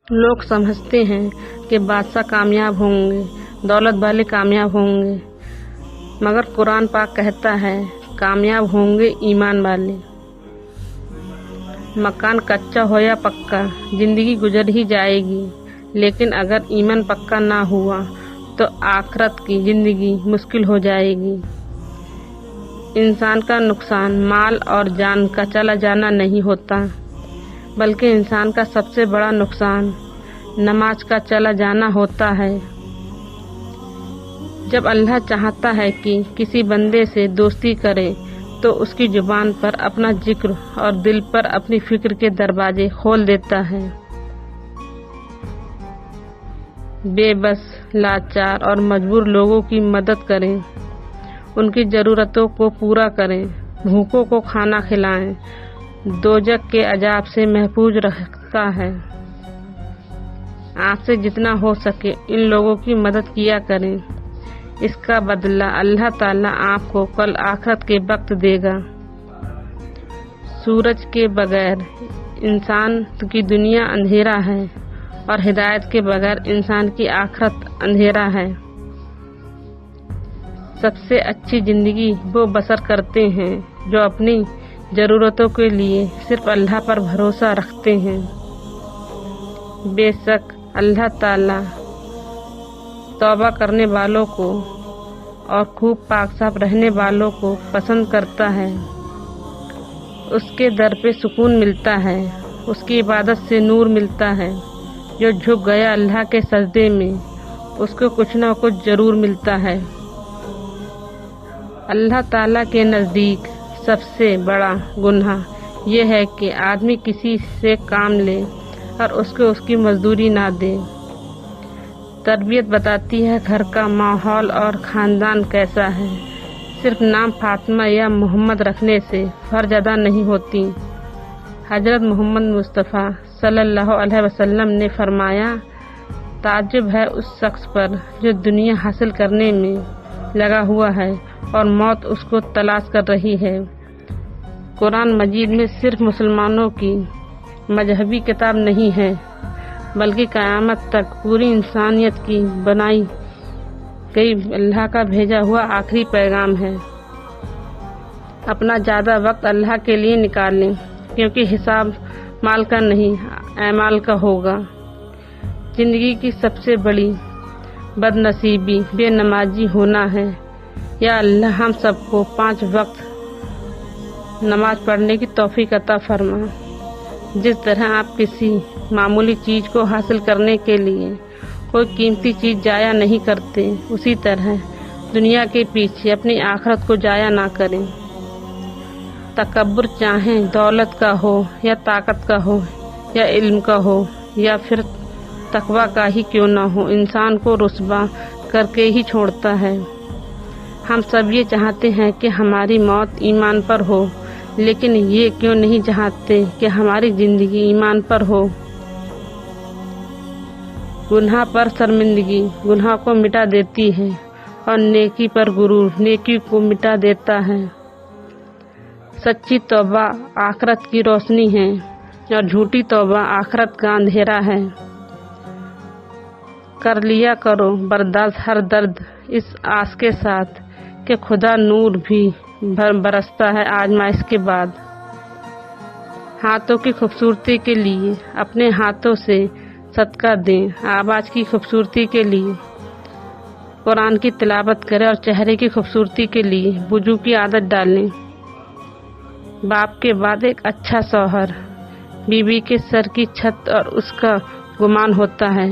लोग समझते हैं कि बादशाह कामयाब होंगे, दौलत वाले कामयाब होंगे, मगर कुरान पाक कहता है कामयाब होंगे ईमान वाले। मकान कच्चा हो या पक्का, जिंदगी गुजर ही जाएगी, लेकिन अगर ईमान पक्का ना हुआ तो आखिरत की जिंदगी मुश्किल हो जाएगी। इंसान का नुकसान माल और जान का चला जाना नहीं होता, बल्कि इंसान का सबसे बड़ा नुकसान नमाज का चला जाना होता है। जब अल्लाह चाहता है कि किसी बंदे से दोस्ती करे तो उसकी जुबान पर अपना जिक्र और दिल पर अपनी फिक्र के दरवाजे खोल देता है। बेबस, लाचार और मजबूर लोगों की मदद करें, उनकी ज़रूरतों को पूरा करें, भूखों को खाना खिलाएं, दोजख के अजाब से महफूज रखता है। आपसे जितना हो सके इन लोगों की मदद किया करें, इसका बदला अल्लाह ताला आपको कल आखिरत के वक्त देगा। सूरज के बगैर इंसान की दुनिया अंधेरा है और हिदायत के बगैर इंसान की आखिरत अंधेरा है। सबसे अच्छी जिंदगी वो बसर करते हैं जो अपनी ज़रूरतों के लिए सिर्फ अल्लाह पर भरोसा रखते हैं। बेशक अल्लाह ताला तौबा करने वालों को और खूब पाक साफ रहने वालों को पसंद करता है। उसके दर पे सुकून मिलता है, उसकी इबादत से नूर मिलता है। जो झुक गया अल्लाह के सजदे में, उसको कुछ न कुछ जरूर मिलता है। अल्लाह ताला के नज़दीक सबसे बड़ा गुनाह यह है कि आदमी किसी से काम ले और उसको उसकी मजदूरी ना दे। तरबियत बताती है घर का माहौल और ख़ानदान कैसा है। सिर्फ नाम फातिमा या मोहम्मद रखने से फ़र्ज अदा नहीं होती। हज़रत मोहम्मद मुस्तफ़ा सल्लल्लाहु अलैहि वसल्लम ने फरमाया, ताज्जुब है उस शख्स पर जो दुनिया हासिल करने में लगा हुआ है और मौत उसको तलाश कर रही है। कुरान मजीद में सिर्फ मुसलमानों की मजहबी किताब नहीं है, बल्कि क़यामत तक पूरी इंसानियत की बनाई गई अल्लाह का भेजा हुआ आखिरी पैगाम है। अपना ज़्यादा वक्त अल्लाह के लिए निकालें, क्योंकि हिसाब माल का नहीं ऐमाल का होगा। ज़िंदगी की सबसे बड़ी बदनसीबी बेनमाजी होना है। या अल्लाह हम सबको 5 वक्त नमाज पढ़ने की तौफीक अता फरमा। जिस तरह आप किसी मामूली चीज़ को हासिल करने के लिए कोई कीमती चीज़ जाया नहीं करते, उसी तरह दुनिया के पीछे अपनी आखिरत को जाया ना करें। तकब्बुर चाहे दौलत का हो या ताकत का हो या इल्म का हो या फिर तकवा का ही क्यों ना हो, इंसान को रुस्वा करके ही छोड़ता है। हम सब ये चाहते हैं कि हमारी मौत ईमान पर हो, लेकिन ये क्यों नहीं चाहते कि हमारी ज़िंदगी ईमान पर हो। गुनाह पर शर्मिंदगी गुनाह को मिटा देती है और नेकी पर गुरूर नेकी को मिटा देता है। सच्ची तौबा आखिरत की रोशनी है और झूठी तौबा आखिरत का अंधेरा है। कर लिया करो बर्दाश्त हर दर्द इस आस के साथ कि खुदा नूर भी बरसता है आजमाइश के बाद। हाथों की खूबसूरती के लिए अपने हाथों से सदका दें, आवाज़ की खूबसूरती के लिए कुरान की तिलावत करें और चेहरे की खूबसूरती के लिए वुजू की आदत डालें। बाप के बाद एक अच्छा शौहर बीवी के सर की छत और उसका गुमान होता है।